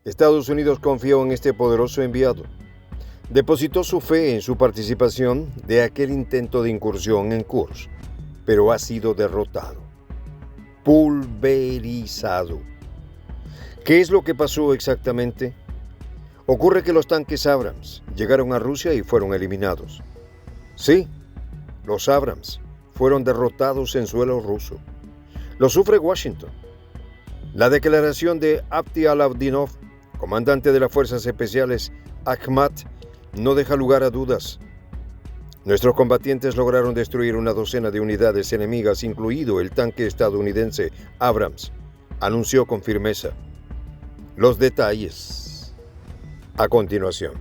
Estados Unidos confió en este poderoso enviado. Depositó su fe en su participación de aquel intento de incursión en Kursk, pero ha sido derrotado, pulverizado. ¿Qué es lo que pasó exactamente? Ocurre que los tanques Abrams llegaron a Rusia y fueron eliminados. Sí, los Abrams fueron derrotados en suelo ruso. Lo sufre Washington. La declaración de Abdialadinov, comandante de las Fuerzas Especiales Akhmat, no deja lugar a dudas. Nuestros combatientes lograron destruir una docena de unidades enemigas, incluido el tanque estadounidense Abrams, anunció con firmeza. Los detalles a continuación.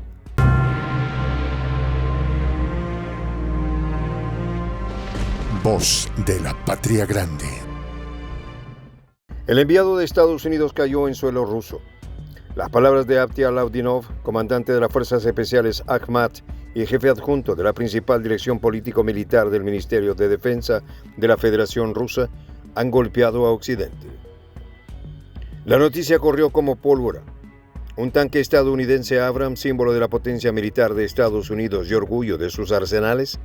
Voz de la Patria Grande. El enviado de Estados Unidos cayó en suelo ruso. Las palabras de Abdialadinov, comandante de las Fuerzas Especiales Akhmat y jefe adjunto de la principal dirección político-militar del Ministerio de Defensa de la Federación Rusa, han golpeado a Occidente. La noticia corrió como pólvora. Un tanque estadounidense Abrams, símbolo de la potencia militar de Estados Unidos y orgullo de sus arsenales,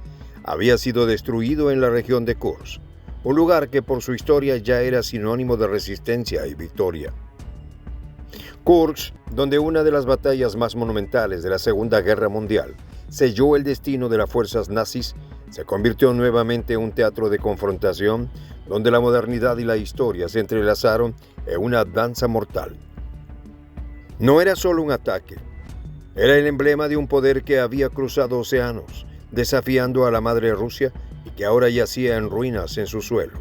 había sido destruido en la región de Kursk, un lugar que por su historia ya era sinónimo de resistencia y victoria. Kursk, donde una de las batallas más monumentales de la Segunda Guerra Mundial selló el destino de las fuerzas nazis, se convirtió nuevamente en un teatro de confrontación donde la modernidad y la historia se entrelazaron en una danza mortal. No era solo un ataque, era el emblema de un poder que había cruzado océanos, desafiando a la madre Rusia y que ahora yacía en ruinas en su suelo.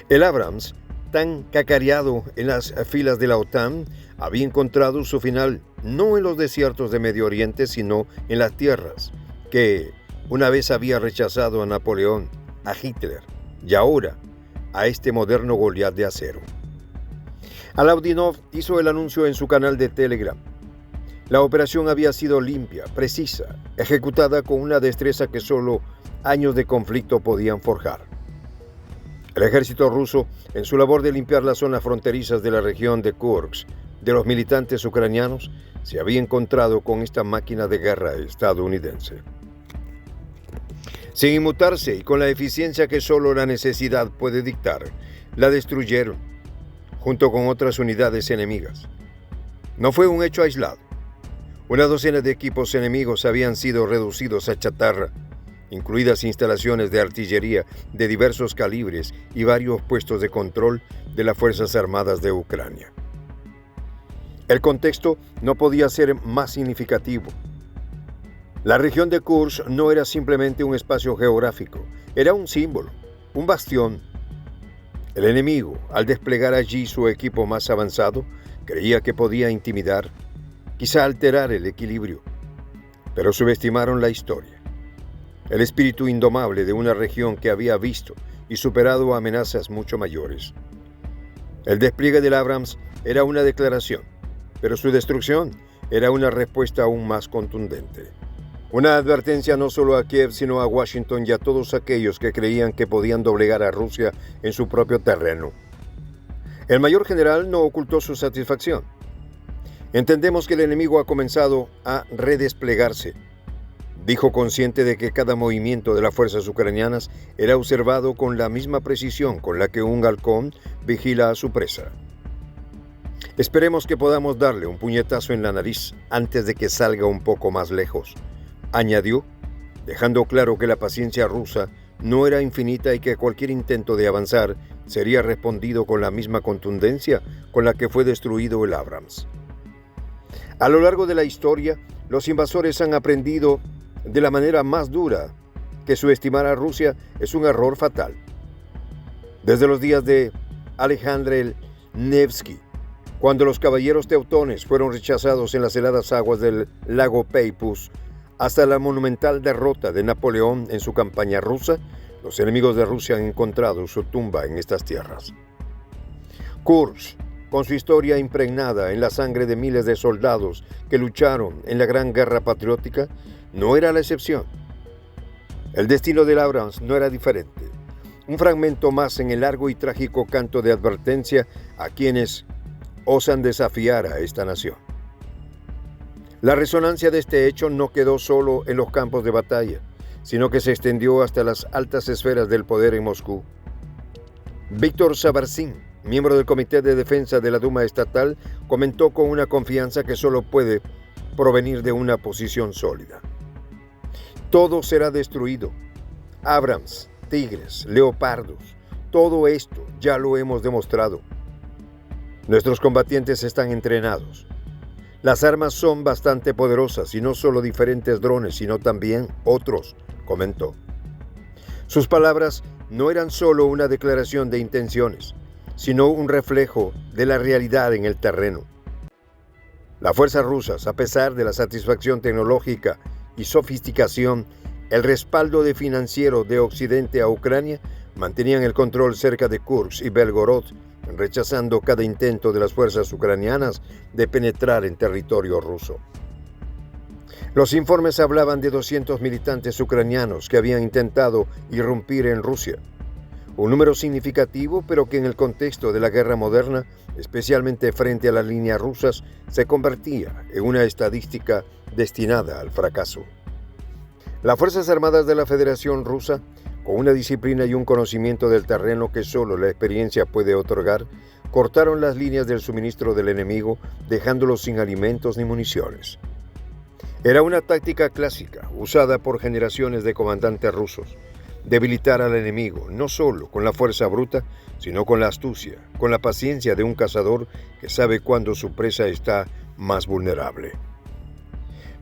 El Abrams, tan cacareado en las filas de la OTAN, había encontrado su final no en los desiertos de Medio Oriente, sino en las tierras que una vez había rechazado a Napoleón, a Hitler y ahora a este moderno Goliat de acero. Aladinov hizo el anuncio en su canal de Telegram. La operación había sido limpia, precisa, ejecutada con una destreza que solo años de conflicto podían forjar. El ejército ruso, en su labor de limpiar las zonas fronterizas de la región de Kursk de los militantes ucranianos, se había encontrado con esta máquina de guerra estadounidense. Sin inmutarse y con la eficiencia que solo la necesidad puede dictar, la destruyeron, junto con otras unidades enemigas. No fue un hecho aislado. Una docena de equipos enemigos habían sido reducidos a chatarra, incluidas instalaciones de artillería de diversos calibres y varios puestos de control de las Fuerzas Armadas de Ucrania. El contexto no podía ser más significativo. La región de Kursk no era simplemente un espacio geográfico, era un símbolo, un bastión. El enemigo, al desplegar allí su equipo más avanzado, creía que podía intimidar, quizá alterar el equilibrio, pero subestimaron la historia. El espíritu indomable de una región que había visto y superado amenazas mucho mayores. El despliegue del Abrams era una declaración, pero su destrucción era una respuesta aún más contundente. Una advertencia no solo a Kiev, sino a Washington y a todos aquellos que creían que podían doblegar a Rusia en su propio terreno. El mayor general no ocultó su satisfacción. Entendemos que el enemigo ha comenzado a redesplegarse, dijo, consciente de que cada movimiento de las fuerzas ucranianas era observado con la misma precisión con la que un halcón vigila a su presa. Esperemos que podamos darle un puñetazo en la nariz antes de que salga un poco más lejos, añadió, dejando claro que la paciencia rusa no era infinita y que cualquier intento de avanzar sería respondido con la misma contundencia con la que fue destruido el Abrams. A lo largo de la historia, los invasores han aprendido de la manera más dura que subestimar a Rusia es un error fatal. Desde los días de Alejandro Nevsky, cuando los caballeros teutones fueron rechazados en las heladas aguas del lago Peipus, hasta la monumental derrota de Napoleón en su campaña rusa, los enemigos de Rusia han encontrado su tumba en estas tierras. Kursk, con su historia impregnada en la sangre de miles de soldados que lucharon en la Gran Guerra Patriótica, no era la excepción. El destino del Abrams no era diferente. Un fragmento más en el largo y trágico canto de advertencia a quienes osan desafiar a esta nación. La resonancia de este hecho no quedó solo en los campos de batalla, sino que se extendió hasta las altas esferas del poder en Moscú. Víctor Sabarzin, miembro del Comité de Defensa de la Duma Estatal, comentó con una confianza que solo puede provenir de una posición sólida. Todo será destruido. Abrams, Tigres, Leopardos, todo esto ya lo hemos demostrado. Nuestros combatientes están entrenados. Las armas son bastante poderosas y no solo diferentes drones, sino también otros, comentó. Sus palabras no eran solo una declaración de intenciones, sino un reflejo de la realidad en el terreno. Las fuerzas rusas, a pesar de la satisfacción tecnológica y sofisticación, el respaldo financiero de Occidente a Ucrania, mantenían el control cerca de Kursk y Belgorod, rechazando cada intento de las fuerzas ucranianas de penetrar en territorio ruso. Los informes hablaban de 200 militantes ucranianos que habían intentado irrumpir en Rusia, un número significativo, pero que en el contexto de la guerra moderna, especialmente frente a las líneas rusas, se convertía en una estadística destinada al fracaso. Las Fuerzas Armadas de la Federación Rusa, con una disciplina y un conocimiento del terreno que solo la experiencia puede otorgar, cortaron las líneas del suministro del enemigo, dejándolos sin alimentos ni municiones. Era una táctica clásica, usada por generaciones de comandantes rusos, debilitar al enemigo, no solo con la fuerza bruta, sino con la astucia, con la paciencia de un cazador que sabe cuándo su presa está más vulnerable.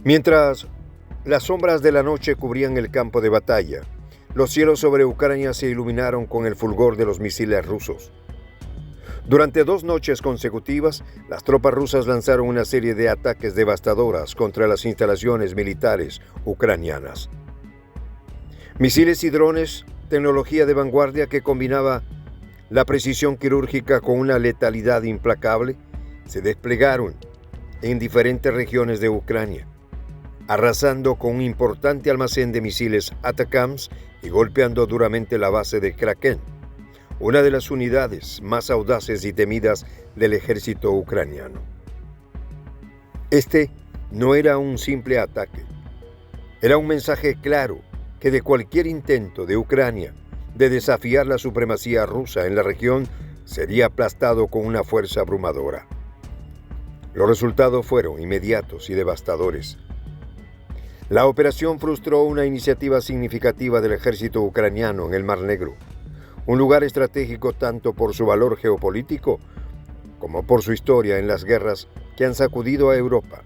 Mientras las sombras de la noche cubrían el campo de batalla, los cielos sobre Ucrania se iluminaron con el fulgor de los misiles rusos. Durante 2 noches consecutivas, las tropas rusas lanzaron una serie de ataques devastadoras contra las instalaciones militares ucranianas. Misiles y drones, tecnología de vanguardia que combinaba la precisión quirúrgica con una letalidad implacable, se desplegaron en diferentes regiones de Ucrania, arrasando con un importante almacén de misiles ATACMS y golpeando duramente la base de Kraken, una de las unidades más audaces y temidas del ejército ucraniano. Este no era un simple ataque, era un mensaje claro que de cualquier intento de Ucrania de desafiar la supremacía rusa en la región sería aplastado con una fuerza abrumadora. Los resultados fueron inmediatos y devastadores. La operación frustró una iniciativa significativa del ejército ucraniano en el Mar Negro, un lugar estratégico tanto por su valor geopolítico como por su historia en las guerras que han sacudido a Europa.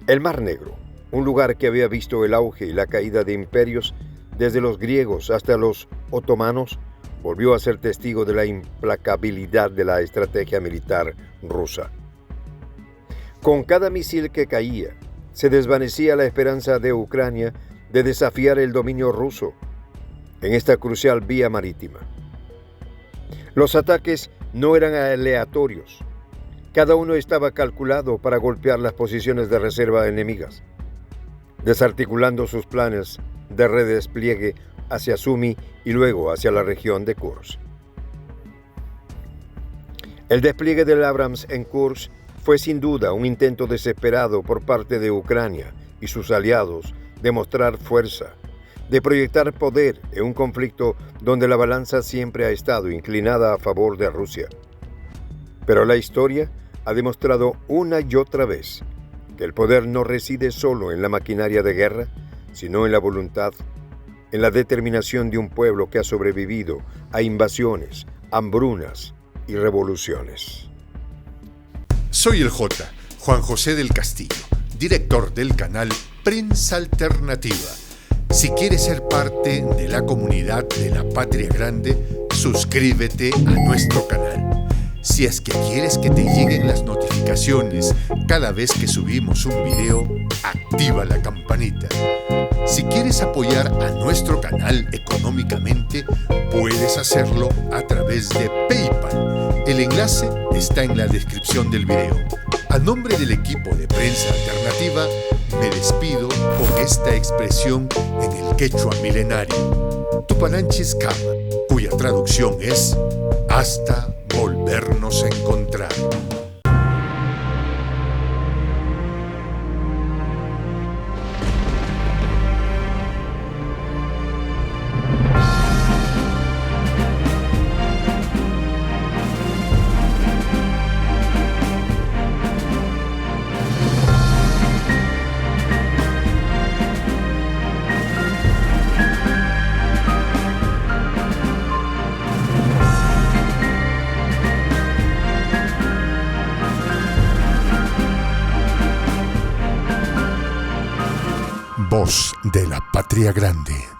El Mar Negro, un lugar que había visto el auge y la caída de imperios desde los griegos hasta los otomanos, volvió a ser testigo de la implacabilidad de la estrategia militar rusa. Con cada misil que caía, se desvanecía la esperanza de Ucrania de desafiar el dominio ruso en esta crucial vía marítima. Los ataques no eran aleatorios. Cada uno estaba calculado para golpear las posiciones de reserva enemigas, desarticulando sus planes de redespliegue hacia Sumy y luego hacia la región de Kursk. El despliegue del Abrams en Kursk fue sin duda un intento desesperado por parte de Ucrania y sus aliados de mostrar fuerza, de proyectar poder en un conflicto donde la balanza siempre ha estado inclinada a favor de Rusia. Pero la historia ha demostrado una y otra vez que el poder no reside solo en la maquinaria de guerra, sino en la voluntad, en la determinación de un pueblo que ha sobrevivido a invasiones, hambrunas y revoluciones. Soy el Juan José del Castillo, director del canal Prensa Alternativa. Si quieres ser parte de la comunidad de la Patria Grande, suscríbete a nuestro canal. Si es que quieres que te lleguen las notificaciones cada vez que subimos un video, activa la campanita. Si quieres apoyar a nuestro canal económicamente, puedes hacerlo a través de PayPal. El enlace está en la descripción del video. A nombre del equipo de Prensa Alternativa, me despido con esta expresión en el quechua milenario, Tupananchis Kama, cuya traducción es hasta volvernos a encontrar. Voz de la Patria Grande.